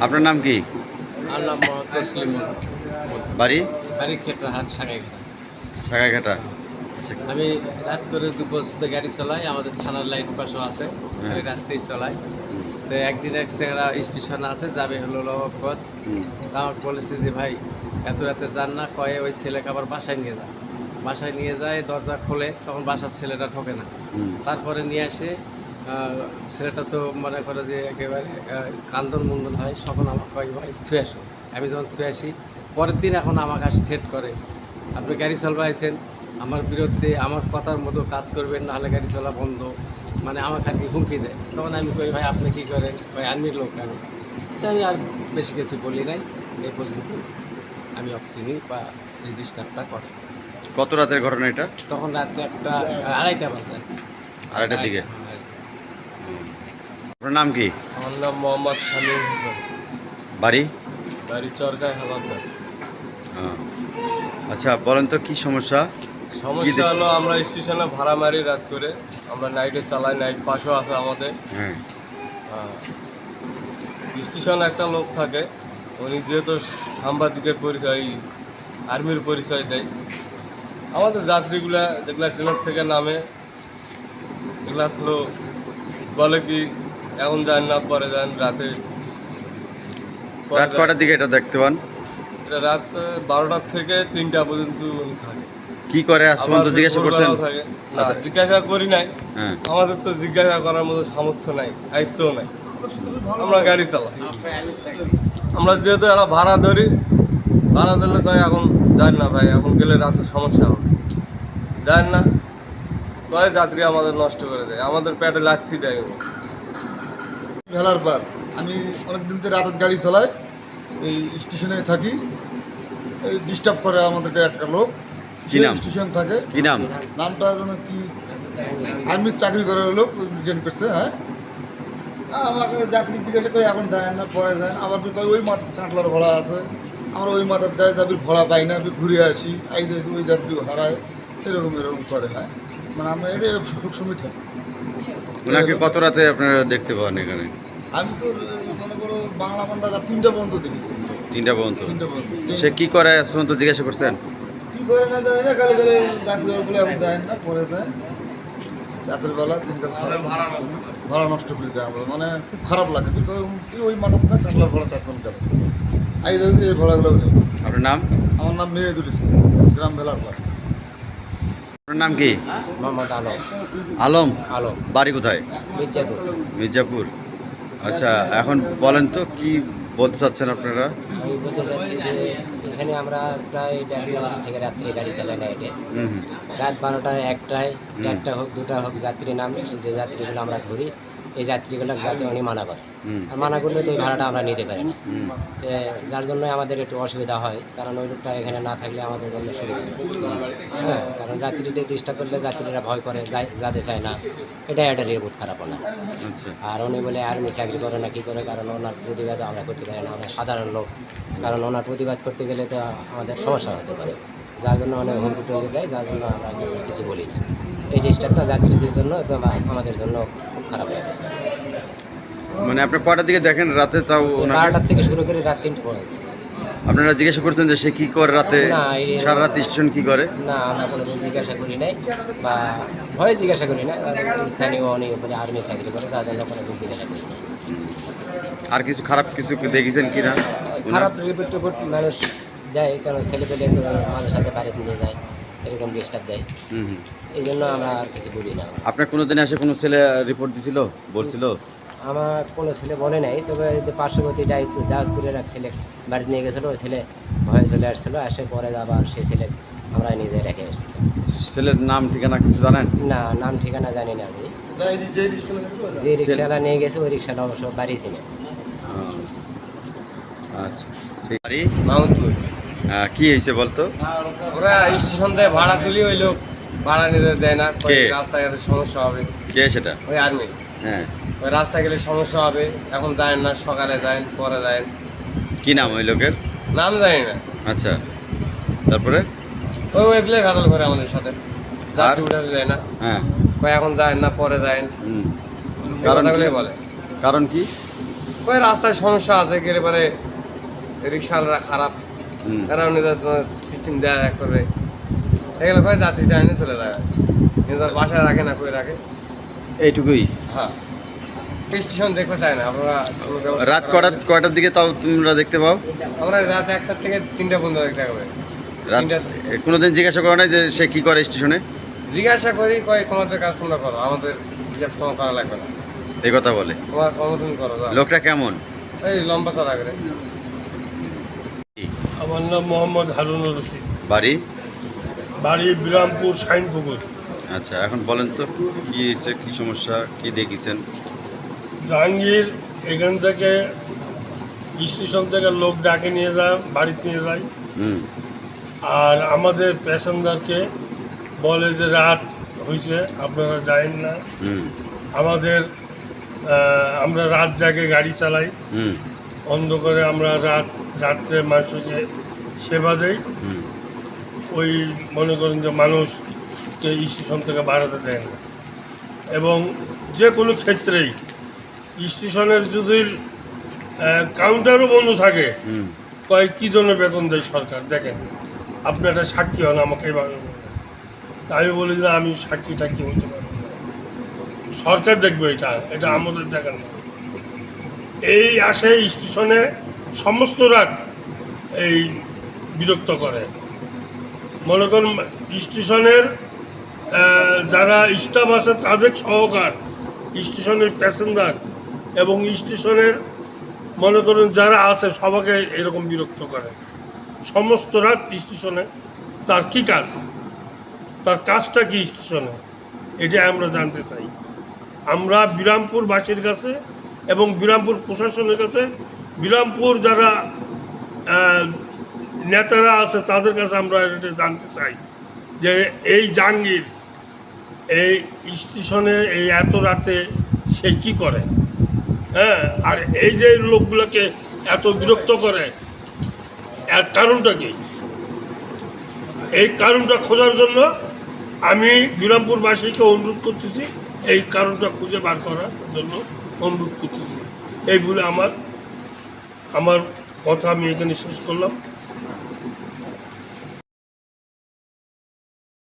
আপনার নাম কি? আমার নাম মোহাম্মদ তসলিম। বাড়ি? বাড়ি খেটরাহাট সাগাইঘাটা। সাগাইঘাটা। আচ্ছা। আমি রাত করে দুপুরে গাড়ি চালাই, আমাদের থানার লাইট পাশও আছে, আমি রাত্রেই চালাই। তো একদিন এক ছেলেরা স্টেশন আছে, যাবে হলো লবকস। আমার বলেছে যে ভাই এত রাতে যান না, কয়ে ওই ছেলেকে আবার বাসায় নিয়ে যায়। বাসায় নিয়ে যায়, দরজা খোলে, তখন বাসার ছেলেটা ঢোকে না। তারপরে নিয়ে আসে, ছেলেটা তো মনে করে যে একেবারে কান্দন মুন্দন হয়, তখন আমার কয় ভাই থুয়ে আসো। আমি যখন থুয়ে আসি, পরের দিন এখন আমার কাছে ঠেট করে, আপনি গাড়ি চালাইছেন, আমার বিরুদ্ধে আমার কথার মতো কাজ করবেন, নাহলে গাড়ি চলা বন্ধ, মানে আমার খালি হুমকি দেয়। তখন আমি কই ভাই আপনি কী করেন? ভাই আর্মির লোক আমি। তো আমি আর বেশি কিছু বলি নাই, এই পর্যন্ত আমি অক্সিনি বা এই ডিস্টার্বটা করে। কত রাতের ঘটনা এটা? তখন রাত্রে একটা আড়াইটা বাজে। আড়াইটার দিকে। আপনার নাম কি? আমার নাম মোহাম্মদ শামীম হোসেন। বাড়ি? বাড়ি চরকায় হাবাবদার। আচ্ছা, বলেন তো কি সমস্যা? সমস্যা হলো আমরা স্টেশনে ভাড়া মারি রাত করে, আমরা নাইটে চালাই, নাইট পাশও আছে আমাদের। স্টেশনে একটা লোক থাকে, উনি যেহেতু সাংবাদিকের পরিচয়, আর্মির পরিচয় দেয়, আমাদের যাত্রীগুলা যেগুলা ট্রেনের থেকে নামে, এগুলা তো বলে কি এখন যান না, পরে যান। রাতে রাত কটার দিকে এটা দেখতে পান? এটা রাত 12টা থেকে 3টা পর্যন্ত উনি থাকে। কি করে আজ পর্যন্ত জিজ্ঞাসা করছেন? না, জিজ্ঞাসা করি নাই। আমাদের তো জিজ্ঞাসা করার মতো সামর্থ্য নাই, দায়িত্বও নাই, আমরা গাড়ি চালাই। আমরা যেহেতু এরা ভাড়া ধরি, ভাড়া ধরলে তাই এখন যান না ভাই, এখন গেলে রাতে সমস্যা হবে, যান না, তাই যাত্রী আমাদের নষ্ট করে দেয়, আমাদের পেটে লাথি দেয়। ভেলার পার আমি অনেকদিন থেকে রাতের গাড়ি চালাই, এই স্টেশনে থাকি, এই ডিস্টার্ব করে আমাদেরকে একটা লোক। কি নাম? স্টেশন থাকে, কি নাম? নামটা যেন কি, আর্মির চাকরি করে লোক জেন করছে। হ্যাঁ, আমাকে যাত্রী জিজ্ঞাসা করে এখন যায় না, পরে যায়। আবার ওই মাথা কাঁটলার ভাড়া আছে, আমরা ওই মাথার যায়, যাবির ভাড়া পাই না, ঘুরে আসি, এই দেখি ওই যাত্রী হারায়, এরকম করে। হ্যাঁ, মানে আমরা এটা সুখ সময় থাকি। ওনাকে কত রাতে আপনারা দেখতে পান এখানে? আমি তো মনে করো বাংলা বান্ধা 3টা পর্যন্ত দেখি। 3টা পর্যন্ত? 3টা পর্যন্ত। সে কি করে আজ পর্যন্ত জিজ্ঞাসা করছেন? কি করে না জানি না, কালে যাত্রী বলে এখন যায় না, পরে যায়। রাতের বেলা 3টা ভাড়া নষ্ট করে দেয় আমাদের, মানে খুব খারাপ লাগে। ওই মাথাটা কাঁকলার ভাড়া 4 জন করে, এই দেখি এই ভাড়াগুলো নেই। আপনার নাম? আমার নাম মেহেদুল ইসলাম, গ্রাম ভেলার পার। আপনার নাম কি? মোহাম্মদ আলম। আলম? আলম। বাড়ি কোথায়? মির্জাপুর। মির্জাপুর। আচ্ছা, এখন বলেন তো কি বলতে চাচ্ছেন আপনারা? আমি বলতে চাচ্ছি যে এখানে আমরা প্রায় 1.5 বছর থেকে রাত্রে গাড়ি চালাই নাইটে। রাত 12টায়, 1টায়, 1টা হোক 2টা হোক, যাত্রী নামে, যে যাত্রীগুলো আমরা ধরি, এই যাত্রীগুলো যাতে উনি মানা করে, আর মানা করলে তো এই ভাড়াটা আমরা নিতে পারি না। যার জন্য আমাদের একটু অসুবিধা হয়, কারণ ওই লোকটা এখানে না থাকলে আমাদের জন্য সুবিধা। হ্যাঁ, কারণ যাত্রীদের ডিস্টার্ব করলে যাত্রীরা ভয় করে, যেতে চায় না, এটা একটা রিপোর্ট খারাপ ওনার। আর উনি বলে আর্মি চাকরি করে না, কী করে, কারণ ওনার প্রতিবাদ আমরা করতে পারি না, আমরা সাধারণ লোক, কারণ ওনার প্রতিবাদ করতে গেলে তো আমাদের সমস্যা হতে পারে, যার জন্য অনেক হুমকি টুমকি দেয়, যার জন্য আমরা কিছু বলি না। এই ডিস্টার্বটা যাত্রীদের জন্য এবং আমাদের জন্য খুব খারাপ লাগে। মানে আপনি কটার দিকে দেখেন রাতে? তাও 12টার থেকে শুরু করে রাত 3টে পর্যন্ত। আপনারা জিজ্ঞাসা করছেন যে সে কি করে রাতে, সারা রাত স্টেশন কি করে? না, আমরা কোনোদিন জিজ্ঞাসা করি নাই, বা ভয়ে জিজ্ঞাসা করি না, স্থানীয় উনি উপরে আর্মি চাকরি করে, তার জন্য কোনোদিন জিজ্ঞাসা করি না। আর কিছু খারাপ কিছু দেখেছেন কি না? খারাপ রিপোর্ট মানুষ দেয়, কারণ ছেলেপেলে মাঝে সাথে বাড়িতে নিয়ে যায়, এরকম ডিস্টার্ব দেয়, এই জন্য আমরা আর কিছু বলি না। আপনার কোনোদিন এসে কোনো ছেলে রিপোর্ট দিছিল, বলছিল? আমার কোনো ছেলে বলে নাই, তবে যে পার্শ্ববর্তী দাউদপুরের এক ছেলে বাড়ি নিয়ে গেছিলো, ওই ছেলে ভয়ে চলে আসছিলো, আসে পরে আবার সেই ছেলে আমরা নিজে রেখে আসছি। ছেলের নাম ঠিকানা কিছু জানেন? না, নাম ঠিকানা জানি না আমি। যে রিক্সাওয়ালা নিয়ে গেছে ওই রিক্সাওয়ালা অবশ্য বাড়ি ছিল। আচ্ছা, ঠিক। বাড়ি মাহমুদপুর। কি হয়েছে বলতো? ওরা স্টেশন থেকে ভাড়া তুলি, ওই লোক ভাড়া নিতে দেয় না, রাস্তায় গেলে সমস্যা হবে। কে সেটা? ওই আর্মি। হ্যাঁ, ওই রাস্তায় গেলে সমস্যা হবে, এখন যায় না, সকালে যায়, পরে যায়। কি নাম ওই লোকের? নাম জানি না। আচ্ছা, তারপরে ওইগুলোই ঘাটাল করে আমাদের সাথে, যাত্রী উঠাতে যায় না। হ্যাঁ, এখন যায় না, পরে যায়, কারণ বলে। কারণ কি? ওই রাস্তায় সমস্যা আছে গেলে পরে রিক্সাওয়ালারা খারাপ, হুম। তারা নিজের সিস্টেম দেয়া করে এগুলো করে যাত্রীটা এনে চলে যায়, নিজের বাসায় রাখে না করে রাখে। এইটুকুই। হ্যাঁ, স্টেশন দেখতে চায় না আপনারা কোনো ব্যবস্থা রাত করা কয়টার দিকে তাও তোমরা দেখতে পাও? আমরা রাত 1টা থেকে 3টা পর্যন্ত দেখতে হবে। রাত কোনোদিন জিজ্ঞাসা করো নাই যে সে কি করে স্টেশনে? জিজ্ঞাসা করি কয় তোমাদের কাজ তোমরা করো, আমাদের জিজ্ঞাসা তোমার করা লাগবে না, এই কথা বলে। তোমার কর্ম তুমি করো যাও। লোকটা কেমন? এই লম্বা চড়া করে। আমার নাম মোহাম্মদ হারুনুর রশিদ, বাড়ি? বাড়ি বিরামপুর শাইনপুকুর। আচ্ছা, এখন বলেন তো কি হয়েছে, কি সমস্যা, কি দেখেছেন? জাহাঙ্গীর এখান থেকে স্টেশন থেকে লোক ডাকে নিয়ে যায়, বাড়িতে নিয়ে যায়, হুম আর আমাদের প্যাসেঞ্জারকে বলে যে রাত হয়েছে আপনারা যায়েন না। হুম আমাদের আমরা রাত জাগে গাড়ি চালাই, হুম অন্ধকারে আমরা রাত্রে মানুষকে সেবা দেই। হুম ওই মনে করেন যে মানুষকে স্টেশন থেকে বাড়াতে দেয় না, এবং যে কোনো ক্ষেত্রেই স্টেশনের যদি কাউন্টারও বন্ধ থাকে, হুম কয়েক কী জন্য বেতন দেয় সরকার, দেখেন আপনি একটা সাক্ষী হন আমাকে এভাবে বলেন। আমি বলি যে আমি সাক্ষীটা কি হতে পারবো না, সরকার দেখবে, এটা আমাদের দেখেন না। এই আসে স্টেশনে সমস্ত রাত এই বিরক্ত করে। মনে করুন স্টেশনের যারা স্টাফ আছে তাদের সহকার, স্টেশনের প্যাসেঞ্জার এবং স্টেশনের মনে করুন যারা আছে সবাইকে এরকম বিরক্ত করে সমস্ত রাত স্টেশনে। তার কি কাজ, তার কাজটা কি স্টেশনে, এটা আমরা জানতে চাই। আমরা বিরামপুরবাসীর কাছে এবং বিরামপুর প্রশাসনের কাছে, বিরামপুর যারা নেতারা আছে তাদের কাছে আমরা এটা জানতে চাই যে এই জাহাঙ্গীর এই স্টেশনে এই এত রাতে সে কী করে, হ্যাঁ, আর এই যে লোকগুলোকে এত বিরক্ত করে, এর কারণটা কি? এই কারণটা খোঁজার জন্য আমি বিরামপুরবাসীকে অনুরোধ করতেছি, এই কারণটা খুঁজে বার করার জন্য অনুরোধ করতেছি। এই বলে আমার কথা আমি এখানে শেষ করলাম।